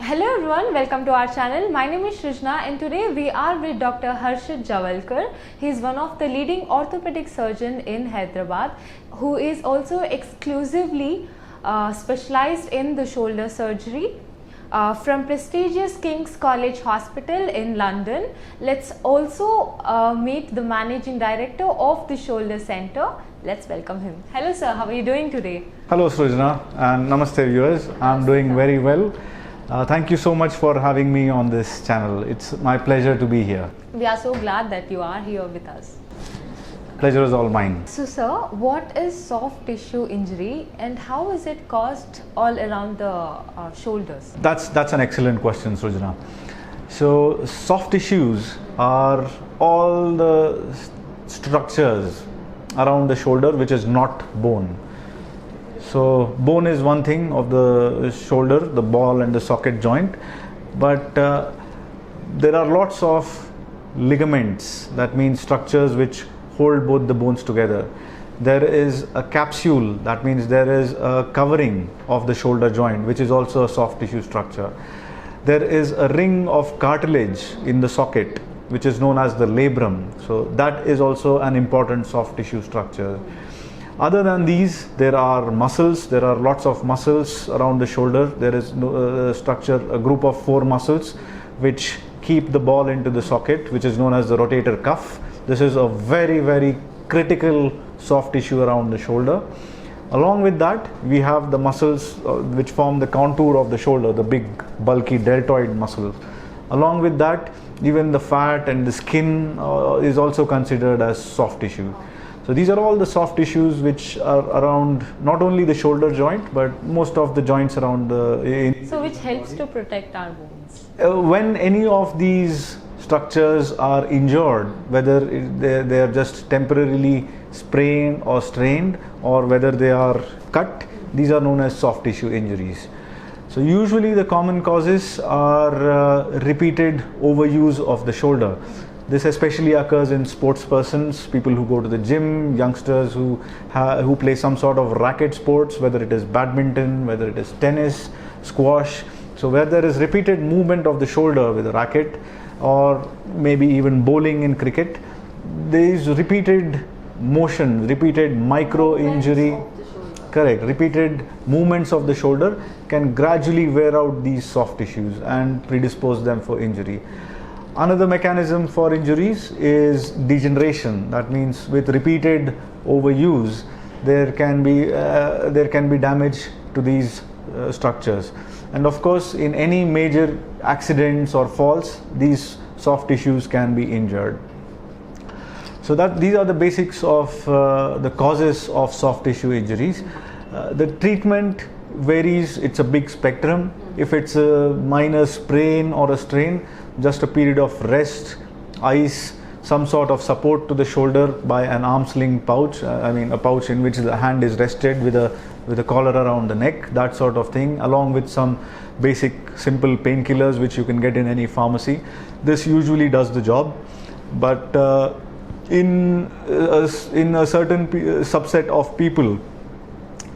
Hello everyone, welcome to our channel. My name is Shrujna and today we are with Dr. Harshad Jawalkar. He is one of the leading orthopedic surgeon in Hyderabad who is also exclusively specialized in the shoulder surgery from prestigious King's College Hospital in London. Let's also meet the managing director of the shoulder center. Let's welcome him. Hello sir, how are you doing today? Hello Srujana and Namaste viewers. I'm doing very well. Thank you so much for having me on this channel. It's my pleasure to be here. We are so glad that you are here with us. Pleasure is all mine. So sir, what is soft tissue injury and how is it caused all around the shoulders? That's an excellent question, Srujana. So soft tissues are all the structures around the shoulder which is not bone. So bone is one thing of the shoulder, the ball and the socket joint, but there are lots of ligaments, that means structures which hold both the bones together. There is a capsule, that means there is a covering of the shoulder joint which is also a soft tissue structure. There is a ring of cartilage in the socket which is known as the labrum, so that is also an important soft tissue structure. Other than these, there are muscles. There are lots of muscles around the shoulder. There is a group of 4 muscles which keep the ball into the socket, which is known as the rotator cuff. This is a very critical soft tissue around the shoulder. Along with that, we have the muscles which form the contour of the shoulder, the big bulky deltoid muscles. Along with that, even the fat and the skin is also considered as soft tissue. So these are all the soft tissues which are around not only the shoulder joint but most of the joints around the... So which helps to protect our bones? When any of these structures are injured, whether they are just temporarily sprained or strained or whether they are cut, these are known as soft tissue injuries. So usually the common causes are repeated overuse of the shoulder. This especially occurs in sports persons, people who go to the gym, youngsters who play some sort of racket sports, whether it is badminton, whether it is tennis, squash. So where there is repeated movement of the shoulder with a racket or maybe even bowling in cricket, these repeated motion, repeated micro injury, correct, repeated movements of the shoulder can gradually wear out these soft tissues and predispose them for injury. Another mechanism for injuries is degeneration. That means with repeated overuse, there can be damage to these structures. And of course, in any major accidents or falls, these soft tissues can be injured. So these are the basics of the causes of soft tissue injuries. The treatment varies. It's a big spectrum. If it's a minor sprain or a strain, just a period of rest, ice, some sort of support to the shoulder by an arm's length pouch, a pouch in which the hand is rested with a collar around the neck, that sort of thing, along with some basic simple painkillers which you can get in any pharmacy. This usually does the job, but in a certain subset of people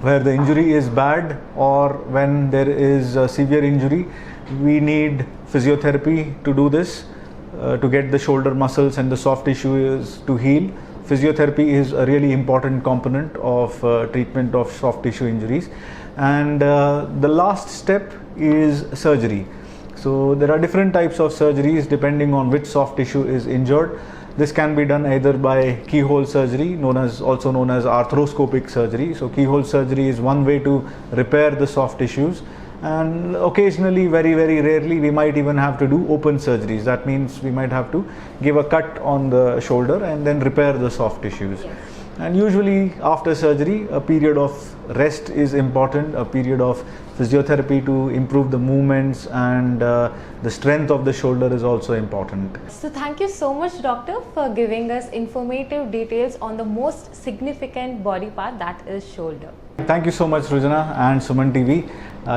where the injury is bad or when there is a severe injury, we need physiotherapy to do this, to get the shoulder muscles and the soft tissues to heal. Physiotherapy is a really important component of treatment of soft tissue injuries. And the last step is surgery. So there are different types of surgeries depending on which soft tissue is injured. This can be done either by keyhole surgery, also known as arthroscopic surgery. So keyhole surgery is one way to repair the soft tissues, and occasionally, very rarely, we might even have to do open surgeries. That means we might have to give a cut on the shoulder and then repair the soft tissues. And usually after surgery, a period of rest is important, a period of physiotherapy to improve the movements, and the strength of the shoulder is also important. So thank you so much, doctor, for giving us informative details on the most significant body part, that is shoulder. Thank you so much, Rujana and Suman TV.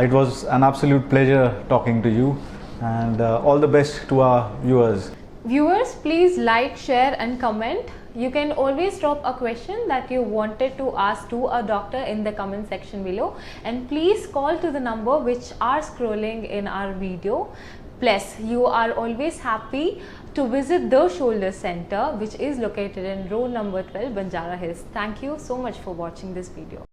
It was an absolute pleasure talking to you, and all the best to our viewers. Viewers, please like, share and comment. You can always drop a question that you wanted to ask to a doctor in the comment section below, and please call to the number which are scrolling in our video. Plus, you are always happy to visit the Shoulder Center, which is located in row number 12, Banjara Hills. Thank you so much for watching this video.